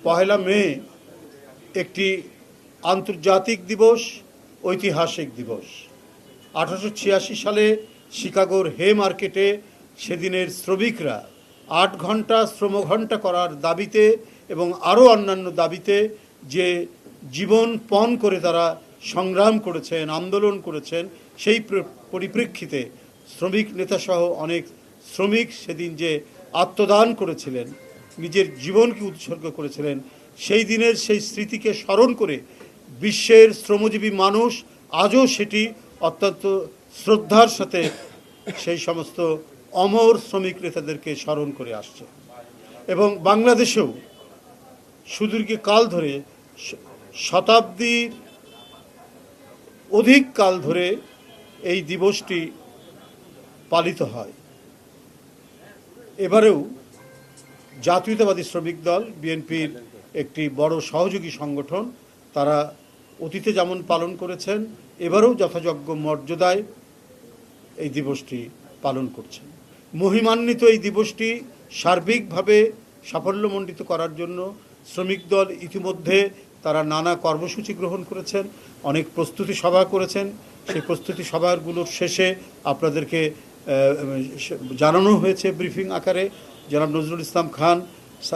পহেলা মে একটি আন্তর্জাতিক দিবস, ঐতিহাসিক দিবস। 1886 সালে শিকাগোর হে মার্কেটে সেদিনের শ্রমিকরা 8 ঘন্টা শ্রমঘণ্টা করার দাবিতে এবং আরও অন্যান্য দাবিতে যে জীবন পণ করে তারা সংগ্রাম করেছেন, আন্দোলন করেছেন, সেই পরিপ্রেক্ষিতে শ্রমিক নেতাসহ অনেক শ্রমিক সেদিন যে আত্মদান করেছিলেন, নিজের জীবনকে উৎসর্গ করেছিলেন, সেই দিনের সেই স্মৃতিকে স্মরণ করে বিশ্বের শ্রমজীবী মানুষ আজও সেটি অত্যন্ত শ্রদ্ধার সাথে সেই সমস্ত অমর শ্রমিক নেতাদেরকে স্মরণ করে আসছে। এবং বাংলাদেশেও সুদীর্ঘ কাল ধরে, শতাব্দীর অধিক কাল ধরে এই দিবসটি পালিত হয়। এবারেও জাতীয়তাবাদী শ্রমিক দল বিএনপির একটি বড় সহযোগী সংগঠন, তারা অতীতে যেমন পালন করেছেন এবারেও যথাযোগ্য মর্যাদায় এই দিবসটি পালন করছেন। মহিমান্বিত এই দিবসটি সার্বিকভাবে সাফল্যমণ্ডিত করার জন্য শ্রমিক দল ইতিমধ্যে তারা নানা কর্মসূচি গ্রহণ করেছেন, অনেক প্রস্তুতি সভা করেছেন। সেই প্রস্তুতি সভাগুলোর শেষে আপনাদেরকে জানানো হয়েছে ব্রিফিং আকারে। জনাব নজরুল ইসলাম খান,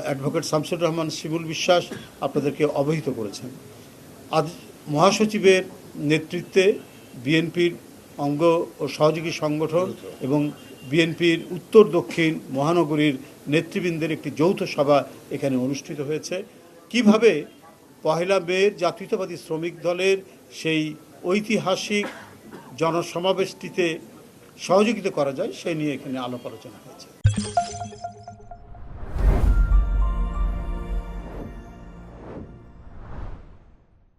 অ্যাডভোকেট শামসুর রহমান শিমুল বিশ্বাস আপনাদেরকে অবহিত করেছেন। আজ মহাসচিবের নেতৃত্বে বিএনপির অঙ্গ ও সহযোগী সংগঠন এবং বিএনপির উত্তর দক্ষিণ মহানগরীর নেতৃবৃন্দের একটি যৌথ সভা এখানে অনুষ্ঠিত হয়েছে। কিভাবে পহেলা মের জাতীয়তাবাদী শ্রমিক দলের সেই ঐতিহাসিক জনসমাবেশটিতে সহযোগিতা করা যায় সেই নিয়ে এখানে আলাপ আলোচনা হয়েছে।